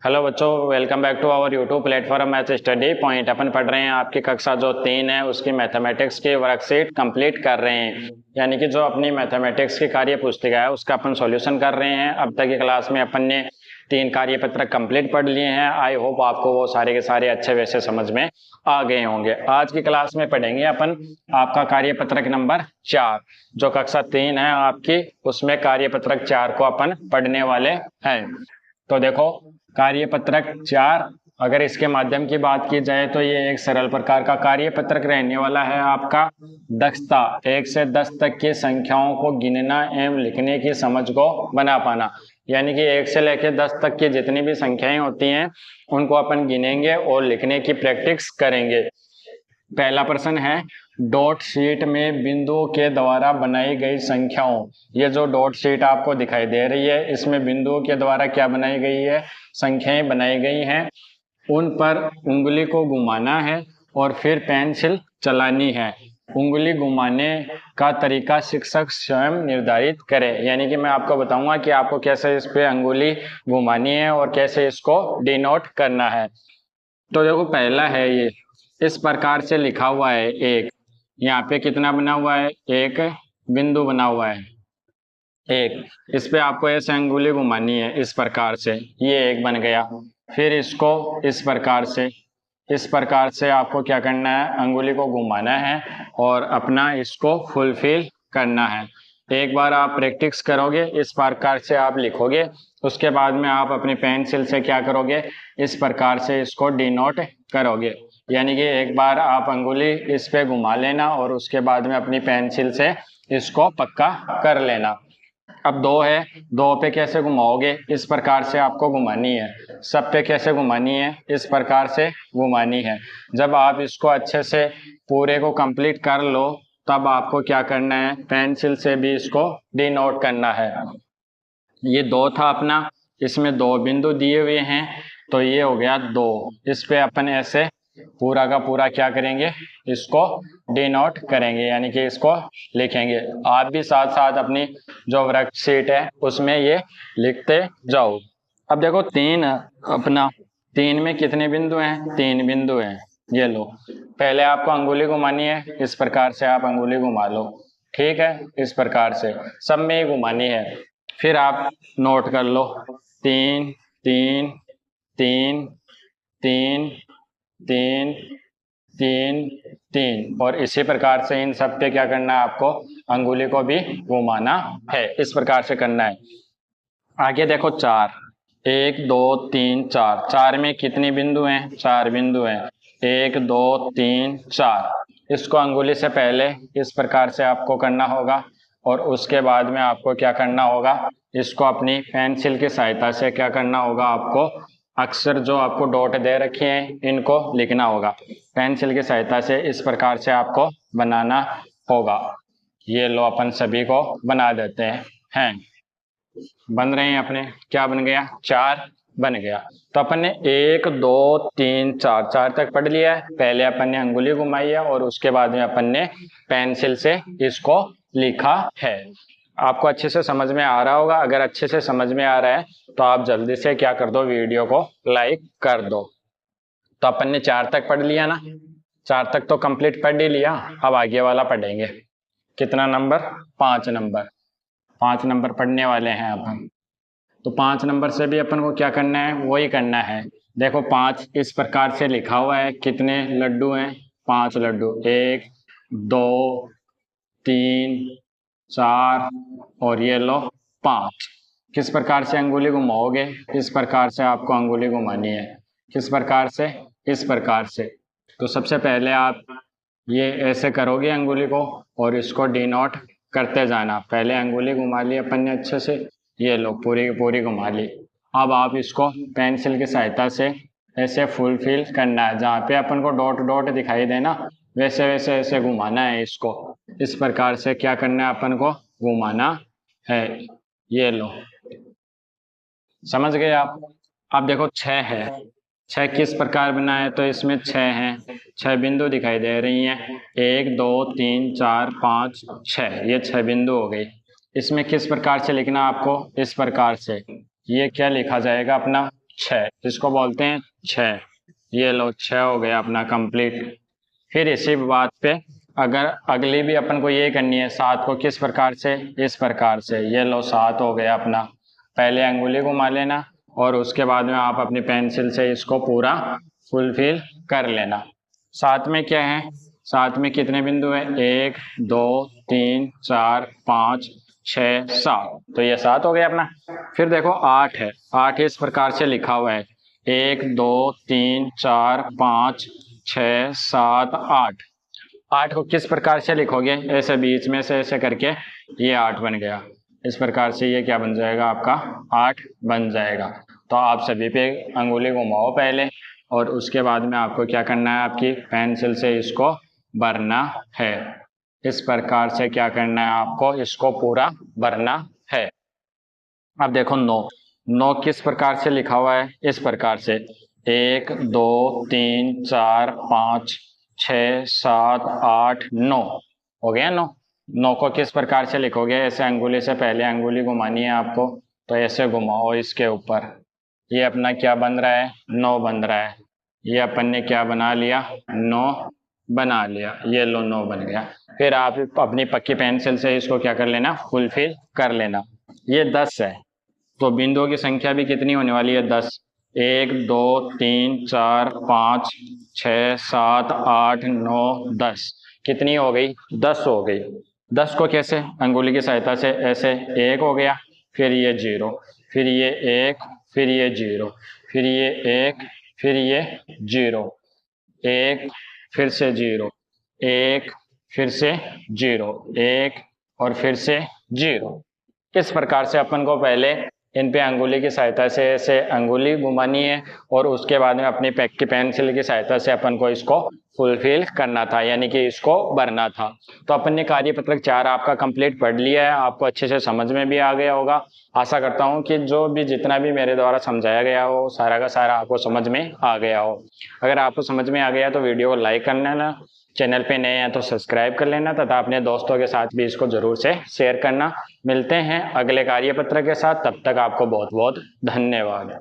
Hello बच्चों, welcome back to our YouTube platform math study point. अपन पढ़ रहे हैं आपकी कक्षा जो 3 है उसकी मैथमेटिक्स की वर्कशीट कंप्लीट कर रहे हैं। यानी कि जो अपनी मैथमेटिक्स की कार्य पुस्तिका है उसका अपन सॉल्यूशन कर रहे हैं। अब तक की क्लास में अपन ने 3 कार्यपत्र कंप्लीट पढ़ लिए हैं। आई होप आपको वो सारे के सारे अच्छे वैसे समझ में आ गए होंगे। आज की क्लास में पढ़ेंगे अपन आपका कार्यपत्रक नंबर 4, जो कक्षा 3 है आपकी, उसमें कार्यपत्रक 4 को अपन पढ़ने वाले हैं। तो देखो, कार्यपत्रक 4 अगर इसके माध्यम की बात की जाए तो ये एक सरल प्रकार का कार्यपत्रक रहने वाला है। आपका दक्षता 1 से 10 तक की संख्याओं को गिनना एवं लिखने की समझ को बना पाना। यानी कि 1 से लेकर 10 तक की जितनी भी संख्याएं होती हैं उनको अपन गिनेंगे और लिखने की प्रैक्टिस करेंगे। पहला प्रश्न है, डॉट शीट में बिंदुओं के द्वारा बनाई गई संख्याओं। ये जो डॉट शीट आपको दिखाई दे रही है इसमें बिंदुओं के द्वारा क्या बनाई गई है, संख्याएं बनाई गई हैं। उन पर उंगली को घुमाना है और फिर पेंसिल चलानी है। उंगली घुमाने का तरीका शिक्षक स्वयं निर्धारित करे। यानी कि मैं आपको बताऊंगा कि आपको कैसे इस पे उंगली घुमानी है और कैसे इसको डिनोट करना है। तो देखो, पहला है ये इस प्रकार से लिखा हुआ है एक। यहाँ पे कितना बना हुआ है, एक बिंदु बना हुआ है एक। इस पे आपको ऐसे अंगुली घुमानी है इस प्रकार से, ये एक बन गया। फिर इसको इस प्रकार से आपको क्या करना है, अंगुली को घुमाना है और अपना इसको फुलफिल करना है। एक बार आप प्रैक्टिस करोगे, इस प्रकार से आप लिखोगे, उसके बाद में आप अपनी पेंसिल से क्या करोगे, इस प्रकार से इसको डिनोट करोगे। यानी कि एक बार आप अंगुली इस पे घुमा लेना और उसके बाद में अपनी पेंसिल से इसको पक्का कर लेना। अब 2 है, 2 पे कैसे घुमाओगे, इस प्रकार से आपको घुमानी है। सब पे कैसे घुमानी है, इस प्रकार से घुमानी है। जब आप इसको अच्छे से पूरे को कंप्लीट कर लो तब आपको क्या करना है, पेंसिल से भी इसको डिनोट करना है। ये 2 था अपना, इसमें 2 बिंदु दिए हुए हैं तो ये हो गया 2। इस पे अपन ऐसे पूरा का पूरा क्या करेंगे, इसको डिनोट करेंगे, यानी कि इसको लिखेंगे। आप भी साथ साथ अपनी जो वर्कशीट है उसमें ये लिखते जाओ। अब देखो 3 अपना, 3 में कितने बिंदु हैं, 3 बिंदु हैं। ये लो, पहले आपको अंगुली घुमानी है, इस प्रकार से आप अंगुली घुमा लो। ठीक है, इस प्रकार से सब में ही घुमानी है। फिर आप नोट कर लो, 3 3 3 3 3 3 3, और इसी प्रकार से इन सब पे क्या करना है, आपको अंगुली को भी घुमाना है। इस प्रकार से करना है। आगे देखो 4, 1 2 3 4, 4 में कितनी बिंदु हैं, 4 बिंदु हैं। 1 2 3 4, इसको अंगुली से पहले इस प्रकार से आपको करना होगा और उसके बाद में आपको क्या करना होगा, इसको अपनी पेंसिल की सहायता से क्या करना होगा, आपको अक्षर जो आपको डॉट दे रखे हैं इनको लिखना होगा। पेंसिल की सहायता से इस प्रकार से आपको बनाना होगा। ये लो, अपन सभी को बना देते हैं। बन रहे हैं अपने, क्या बन गया, 4 बन गया। तो अपन ने 1 2 3 4, 4 तक पढ़ लिया है। पहले अपन ने अंगुली घुमाई है और उसके बाद में अपन ने पेंसिल से इसको लिखा है। आपको अच्छे से समझ में आ रहा होगा। अगर अच्छे से समझ में आ रहा है तो आप जल्दी से क्या कर दो, वीडियो को लाइक कर दो। तो अपन ने 4 तक पढ़ लिया ना, 4 तक तो कंप्लीट पढ़ ही लिया। अब आगे वाला पढ़ेंगे। कितना नंबर, 5 नंबर। 5 नंबर पढ़ने वाले हैं अपन। तो 5 नंबर से भी अपन को क्या करना है, वही करना है। देखो 5 इस प्रकार से लिखा हुआ है, कितने लड्डू हैं, 5 लड्डू। 1 2 3 4 और ये लो 5। किस प्रकार से अंगुली घुमाओगे, इस प्रकार से आपको अंगुली घुमानी है। किस प्रकार से, इस प्रकार से। तो सबसे पहले आप ये ऐसे करोगे अंगुली को और इसको डिनोट करते जाना। पहले अंगुली घुमा ली अपन ने अच्छे से, ये लो पूरी की पूरी घुमा ली। अब आप इसको पेंसिल की सहायता से ऐसे फुलफिल करना है। जहाँ पे अपन को डॉट डॉट दिखाई देना वैसे वैसे ऐसे घुमाना है इसको। इस प्रकार से क्या करना है, अपन को घुमाना है। ये लो, समझ गए आप। अब देखो 6 है, 6 किस प्रकार बना है, तो इसमें 6 हैं, 6 बिंदु दिखाई दे रही हैं। 1 2 3 4 5 6, ये 6 बिंदु हो गई। इसमें किस प्रकार से लिखना आपको, इस प्रकार से। ये क्या लिखा जाएगा अपना, 6, इसको बोलते हैं 6। ये लो 6 हो गया अपना कंप्लीट। फिर इसी बात पे अगर अगली भी अपन को ये करनी है 7 को किस प्रकार से, इस प्रकार से। ये लो 7 हो गया अपना। पहले अंगुली घुमा लेना और उसके बाद में आप अपनी पेंसिल से इसको पूरा फुलफिल कर लेना। 7 में क्या है, 7 में कितने बिंदु है, 1 2 3 4 5 6 7, तो ये 7 हो गया अपना। फिर देखो 8 है, 8 इस प्रकार से लिखा हुआ है 1 2 3 4 5 6 7 8। 8 को किस प्रकार से लिखोगे, ऐसे बीच में से ऐसे करके ये 8 बन गया। इस प्रकार से ये क्या बन जाएगा, आपका 8 बन जाएगा। तो आप सभी पे अंगुली घुमाओ पहले और उसके बाद में आपको क्या करना है, आपकी पेंसिल से इसको भरना है। इस प्रकार से क्या करना है आपको, इसको पूरा भरना है। अब देखो 9, 9 किस प्रकार से लिखा हुआ है, इस प्रकार से 1 2 3 4 5 6 7 8 9 हो गया। 9, 9 को किस प्रकार से लिखोगे, ऐसे अंगुली से पहले अंगुली घुमानी है आपको, तो ऐसे घुमाओ इसके ऊपर। ये अपना क्या बन रहा है, 9 बन रहा है। ये अपन ने क्या बना लिया, 9 बना लिया। ये लो 9 बन गया। फिर आप अपनी पक्की पेंसिल से इसको क्या कर लेना, फुलफिल कर लेना। ये 10 है, तो बिंदुओं की संख्या भी कितनी होने वाली है, 10। 1 2 3 4 5 6 7 8 9 10, कितनी हो गई, 10 हो गई। 10 को कैसे, अंगुली की सहायता से ऐसे, 1 हो गया, फिर ये 0, फिर ये 1, फिर ये 0, फिर ये 1, फिर ये 0, 1 फिर से 0, 1 फिर से 0, 1 और फिर से 0। इस प्रकार से अपन को पहले इन पे अंगुली की सहायता से ऐसे अंगुली घुमानी है और उसके बाद में अपनी पैक की पेंसिल की सहायता से अपन को इसको फुलफिल करना था, यानी कि इसको भरना था। तो अपन ने कार्यपत्रक 4 आपका कंप्लीट पढ़ लिया है, आपको अच्छे से समझ में भी आ गया होगा। आशा करता हूँ कि जो भी जितना भी मेरे द्वारा समझाया गया हो सारा का सारा आपको समझ में आ गया हो। अगर आपको समझ में आ गया तो वीडियो को लाइक कर लेना, चैनल पे नए हैं तो सब्सक्राइब कर लेना तथा अपने दोस्तों के साथ भी इसको जरूर से शेयर करना। मिलते हैं अगले कार्यपत्र के साथ, तब तक आपको बहुत बहुत धन्यवाद।